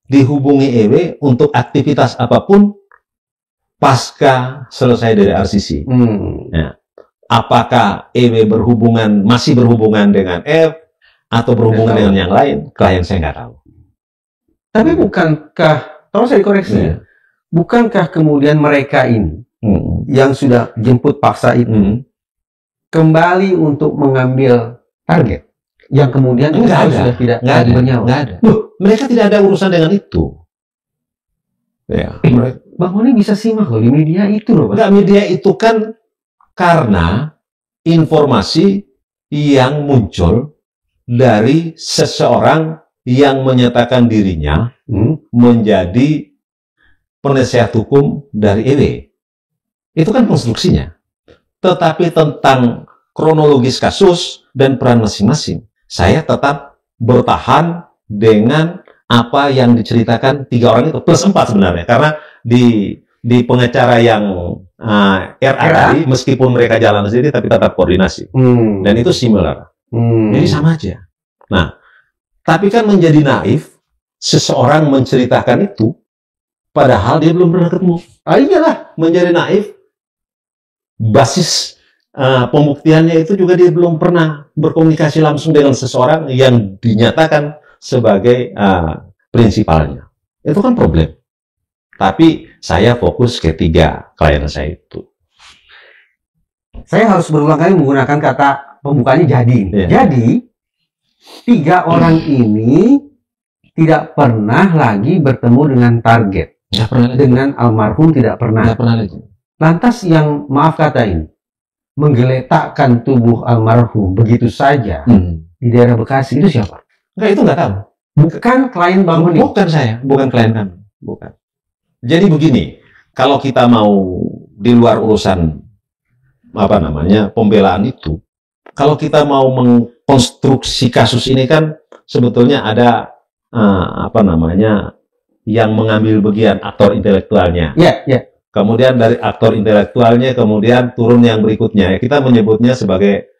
dihubungi EW untuk aktivitas apapun pasca selesai dari RCC. Ya. Apakah EW masih berhubungan dengan F atau berhubungan dengan yang lain? Klien saya nggak tahu. Tapi bukankah, tolong saya dikoreksi, bukankah kemudian mereka ini yang sudah jemput paksa itu kembali untuk mengambil target yang kemudian sudah tidak bernyawa. Nggak ada. Mereka tidak ada urusan dengan itu. Ya. Bang Honi bisa simak loh di media itu loh. Enggak, media itu kan karena informasi yang muncul dari seseorang yang menyatakan dirinya menjadi penasihat hukum dari EW. Itu kan konstruksinya. Tetapi tentang kronologis kasus dan peran masing-masing, saya tetap bertahan dengan apa yang diceritakan 3 orang itu, plus 4 sebenarnya. Karena di pengacara yang RA tadi, meskipun mereka jalan sendiri, tapi tetap koordinasi. Dan itu similar. Jadi sama aja. Nah, tapi kan menjadi naif, seseorang menceritakan itu, padahal dia belum pernah ketemu. Iyalah, menjadi naif, basis pembuktiannya itu juga dia belum pernah berkomunikasi langsung dengan seseorang yang dinyatakan sebagai prinsipalnya. Itu kan problem. Tapi saya fokus ke 3 klien saya itu. Saya harus berulang kali menggunakan kata pembukanya jadi. Jadi 3 orang ini tidak pernah lagi bertemu dengan target. Nggak pernah lagi. Dengan almarhum tidak pernah. Nggak pernah lagi. Lantas yang maaf kata ini menggeletakkan tubuh almarhum begitu saja di daerah Bekasi itu siapa? Enggak, itu nggak tahu. Bukan klien Bang Honi. Bukan saya, bukan klien kami. Bukan. Jadi begini, kalau kita mau di luar urusan apa namanya pembelaan itu, kalau kita mau mengkonstruksi kasus ini kan sebetulnya ada apa namanya yang mengambil bagian aktor intelektualnya. Kemudian dari aktor intelektualnya kemudian turun yang berikutnya. Kita menyebutnya sebagai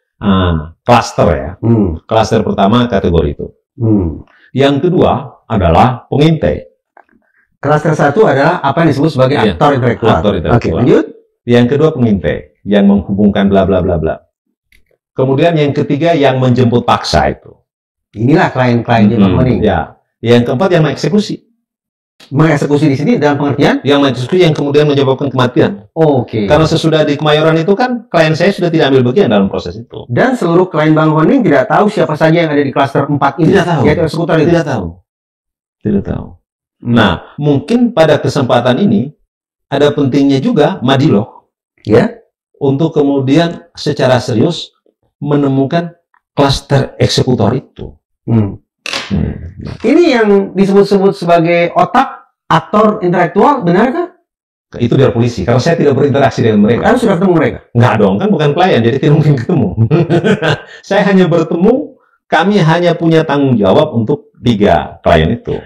klaster ya. Klaster pertama kategori itu. Yang kedua adalah pengintai. Klaster 1 adalah apa yang disebut sebagai aktor intelektual. Aktor intelektual. Oke, lanjut. Yang kedua pengintai yang menghubungkan bla bla bla bla. Kemudian yang ketiga yang menjemput paksa itu. Inilah klien-kliennya Bang Honi. Ya. Yang keempat yang mengeksekusi. Mengeksekusi di sini dalam pengertian? Yang mengeksekusi yang kemudian menyebabkan kematian. Oke. Karena sesudah di Kemayoran itu kan klien saya sudah tidak ambil bagian dalam proses itu. Dan seluruh klien Bang Honi tidak tahu siapa saja yang ada di klaster 4 ini. Tidak tahu. Yaitu eksekutor itu. Tidak tahu. Tidak tahu. Nah, mungkin pada kesempatan ini ada pentingnya juga Madilog ya untuk kemudian secara serius menemukan klaster eksekutor itu. Ini yang disebut-sebut sebagai otak aktor intelektual, benarkah? Itu biar polisi, karena saya tidak berinteraksi dengan mereka. Karena sudah ketemu mereka? Enggak dong, kan bukan klien, jadi tidak mungkin ketemu. Saya hanya bertemu, kami hanya punya tanggung jawab untuk 3 klien itu.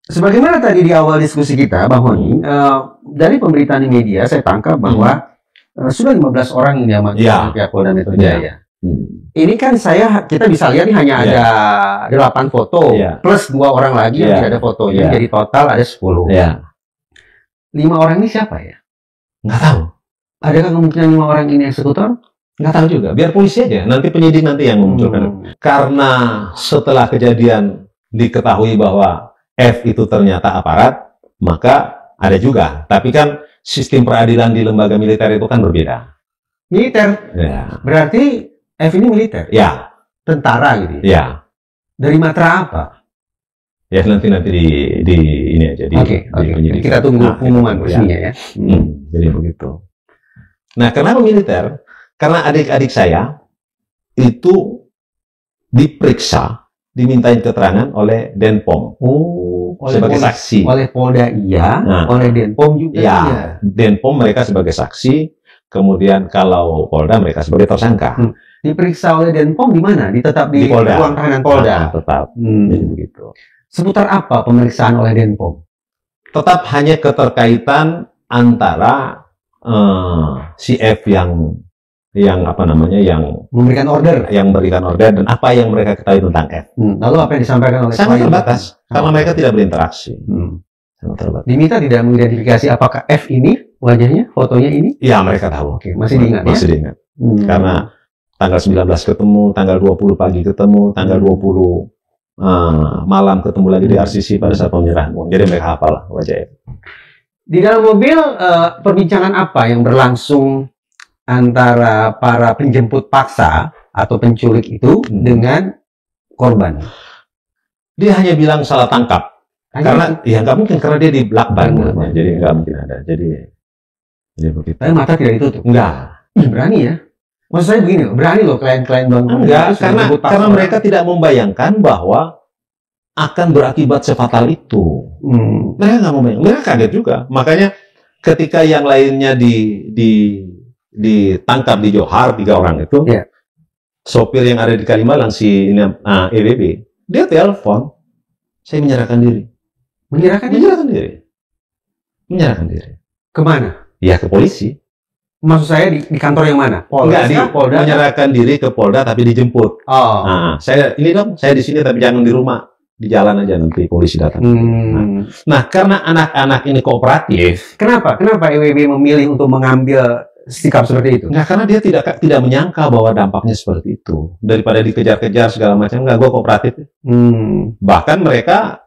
Sebagaimana tadi di awal diskusi kita, Bang Honi, dari pemberitaan di media saya tangkap bahwa sudah 15 orang yang diamankan oleh pihak Polda Metro Jaya. Ini kan kita bisa lihat nih hanya ada 8 foto plus 2 orang lagi yang tidak ada fotonya, jadi total ada 10. 5 orang ini siapa ya? Nggak tahu. Adakah kemungkinan 5 orang ini eksekutor? Nggak tahu juga. Biar polisi aja. Nanti penyidik nanti yang memunculkan. Karena setelah kejadian diketahui bahwa F itu ternyata aparat, maka ada juga. Tapi kan sistem peradilan di lembaga militer itu kan berbeda. Militer? Ya. Berarti F ini militer? Ya. Tentara gitu? Ya. Dari matra apa? Ya nanti di ini aja. Oke. Kita tunggu pengumuman resminya ya. Jadi begitu. Nah, kenapa militer? Karena adik-adik saya itu diperiksa, dimintain keterangan oleh Denpom. Sebagai saksi. Oleh Polda oleh Denpom juga. Ya, Denpom mereka sebagai saksi, kemudian kalau Polda mereka sebagai tersangka. Diperiksa oleh Denpom di mana? Tetap di Polda. ruang tahanan Polda. Tetap. Jadi begitu. Seputar apa pemeriksaan oleh Denpom? Tetap hanya keterkaitan antara si F yang apa namanya yang memberikan order, dan apa yang mereka ketahui tentang F. Lalu apa yang disampaikan oleh sangat terbatas karena mereka tidak berinteraksi. Sangat terbatas. Diminta tidak mengidentifikasi apakah F ini wajahnya, fotonya ini? Ya mereka tahu. Oke, masih diingat. Masih diingat. Karena tanggal 19 ketemu, tanggal 20 pagi ketemu, tanggal 20 malam ketemu lagi di RCC pada saat penyerahan uang. Jadi mereka hafal wajah F. Di dalam mobil perbincangan apa yang berlangsung antara para penjemput paksa atau penculik itu dengan korban? Dia hanya bilang salah tangkap. Karena ya nggak mungkin, karena dia di belakang, jadi nggak mungkin ada. Jadi begitu. Tapi mata tidak ditutup. Enggak. Berani ya. Maksud saya begini, berani loh klien-klien Bang. Enggak, karena mereka tidak membayangkan bahwa akan berakibat sefatal itu. Mereka nggak membayangkan, mereka kaget juga. Makanya ketika yang lainnya ditangkap di Johar, 3 orang itu, sopir yang ada di Kalimalang si EWB, dia telepon, saya menyerahkan diri. Menyerahkan diri. Kemana? Ya ke polisi. Maksud saya di kantor yang mana? Polda. Menyerahkan diri ke Polda tapi dijemput. Nah, saya di sini tapi jangan di rumah, di jalan aja nanti polisi datang. Nah, karena anak-anak ini kooperatif. Kenapa EWB memilih untuk mengambil sikap seperti itu? Nah, karena dia tidak menyangka bahwa dampaknya seperti itu. Daripada dikejar-kejar segala macam, gue kooperatif. Bahkan mereka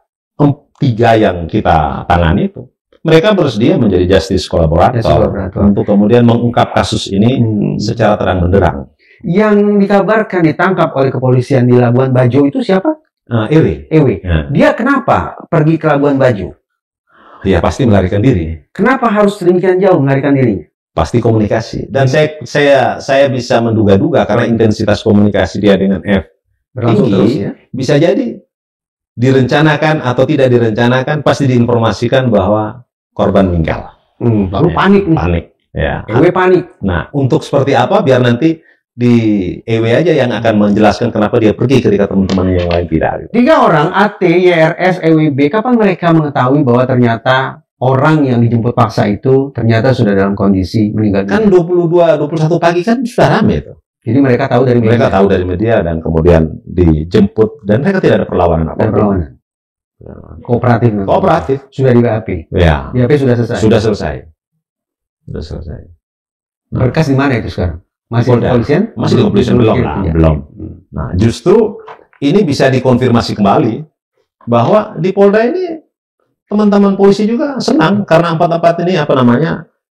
3 yang kita tangani itu, mereka bersedia menjadi justice kolaborator untuk kemudian mengungkap kasus ini secara terang benderang. Yang dikabarkan ditangkap oleh kepolisian di Labuan Bajo itu siapa? Ewe. Ya. Dia kenapa pergi ke Labuan Bajo? Ya pasti melarikan diri. Kenapa harus demikian jauh melarikan dirinya? Pasti komunikasi. Dan saya bisa menduga-duga karena intensitas komunikasi dia dengan F berlangsung terus ya. Bisa jadi direncanakan atau tidak direncanakan, pasti diinformasikan bahwa korban meninggal. Lalu panik nih. Panik. Ya. EW panik. Nah, untuk seperti apa biar nanti di EW aja yang akan menjelaskan kenapa dia pergi ketika teman-teman yang lain tidak. 3 orang AT, YRS, EWB, kapan mereka mengetahui bahwa ternyata orang yang dijemput paksa itu ternyata sudah dalam kondisi meninggal dunia? Kan 21 pagi kan sudah rame itu. Jadi mereka tahu dari media. Mereka tahu dari media dan kemudian dijemput dan mereka tidak ada perlawanan apa-apa. Kooperatif. Sudah di BAP. Ya. BAP sudah selesai. Sudah selesai. Berkas di mana itu sekarang? Masih di kepolisian? Masih di kepolisian belum. Nah, justru ini bisa dikonfirmasi kembali bahwa di Polda ini teman-teman polisi juga senang karena 4 ini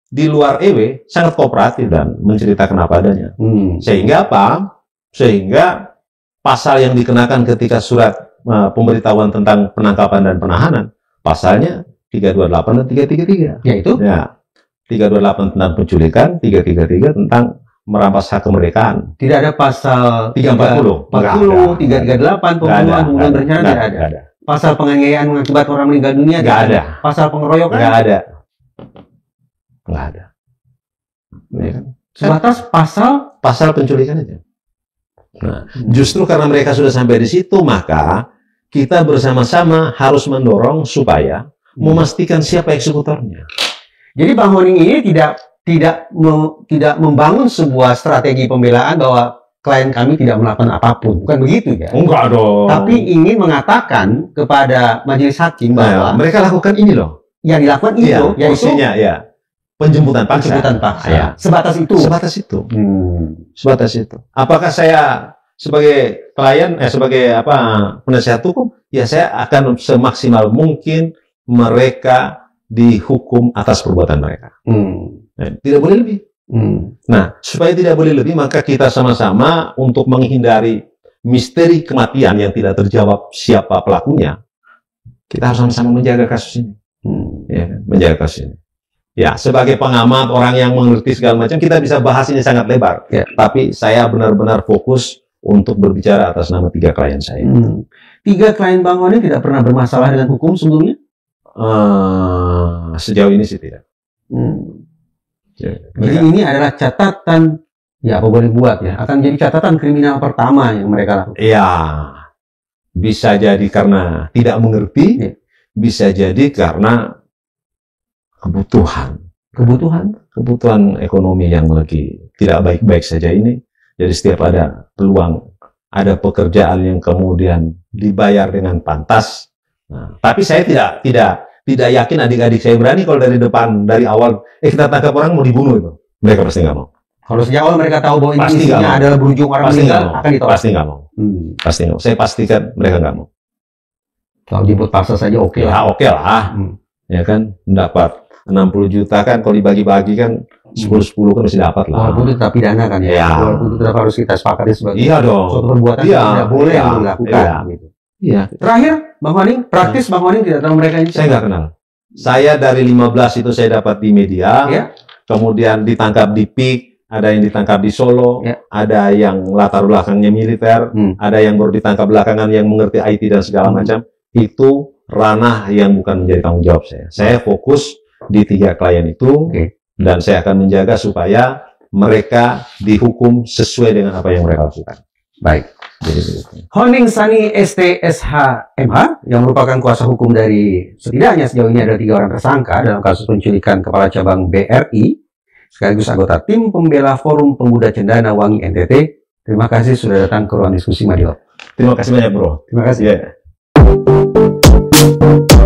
di luar EW sangat kooperatif dan menceritakan apa adanya. Sehingga apa? Sehingga pasal yang dikenakan ketika surat pemberitahuan tentang penangkapan dan penahanan, pasalnya 328 dan 333. Yaitu? Ya. 328 tentang penculikan, 333 tentang merampas hak kemerdekaan. Tidak ada pasal 340, 338 pembunuhan berencana, tidak ada. Pasal penganiayaan mengakibatkan orang meninggal dunia, tidak ada. Pasal pengeroyokan, tidak ada. Ya kan? Sebatas pasal penculikan aja. Nah, justru karena mereka sudah sampai di situ, maka kita bersama-sama harus mendorong supaya memastikan siapa eksekutornya. Jadi Bang Honing ini tidak membangun sebuah strategi pembelaan bahwa klien kami tidak melakukan apapun, bukan begitu ya? Enggak dong. Tapi ingin mengatakan kepada majelis hakim bahwa mereka lakukan ini loh. Yang dilakukan itu, yaitu penjemputan paksa. Ya. Sebatas itu. Sebatas itu. Apakah saya sebagai klien, sebagai penasihat hukum, ya saya akan semaksimal mungkin mereka dihukum atas perbuatan mereka. Tidak boleh lebih. Nah, supaya tidak boleh lebih, maka kita sama-sama untuk menghindari misteri kematian yang tidak terjawab siapa pelakunya, kita harus sama-sama menjaga kasus ini. Menjaga kasus ini. Ya, sebagai pengamat, orang yang mengerti segala macam, kita bisa bahas ini sangat lebar. Tapi saya benar-benar fokus untuk berbicara atas nama 3 klien saya. 3 klien Bang Honing tidak pernah bermasalah dengan hukum sebelumnya? Sejauh ini sih tidak. Jadi ini adalah catatan, ya apa boleh buat ya, akan jadi catatan kriminal pertama yang mereka lakukan. Ya, bisa jadi karena tidak mengerti, bisa jadi karena kebutuhan ekonomi yang lagi tidak baik-baik saja ini. Jadi setiap ada peluang, ada pekerjaan yang kemudian dibayar dengan pantas. Nah, tapi saya tidak yakin adik-adik saya berani kalau dari awal kita tangkap orang mau dibunuh itu. Mereka pasti nggak mau. Kalau sejak awal mereka tahu bahwa ini isinya adalah berujung orang meninggal, akan ditolak. Pasti nggak mau. Pasti nggak mau. Saya pastikan mereka nggak mau. Kalau jemput paksa saja oke lah. Ya oke lah. Ya kan, mendapat 60 juta kan kalau dibagi-bagi kan 10-10 kan masih dapat lah. Walaupun itu tetap pidana kan ya. Iya. Walaupun itu tetap harus kita sepakati sebagai suatu perbuatan Iya, yang tidak boleh iya, dilakukan. iya. Gitu. Iya. Terakhir, Bang Waning, praktis Bang Waning tidak tahu mereka ini. Saya nggak kenal. Saya dari 15 itu saya dapat di media, Ya. kemudian ditangkap di PIK, ada yang ditangkap di Solo, Ya. ada yang latar belakangnya militer, ada yang baru ditangkap belakangan yang mengerti IT dan segala macam. Itu ranah yang bukan menjadi tanggung jawab saya. Saya fokus di 3 klien itu, dan saya akan menjaga supaya mereka dihukum sesuai dengan apa yang mereka lakukan. Baik. Jadi, Honing Sani STSH-MH yang merupakan kuasa hukum dari setidaknya sejauh ini ada 3 orang tersangka dalam kasus penculikan Kepala Cabang BRI sekaligus anggota tim pembela Forum Pemuda Cendana Wangi NTT. Terima kasih sudah datang ke ruang diskusi Madilog. terima kasih banyak, bro. Terima kasih. Yeah.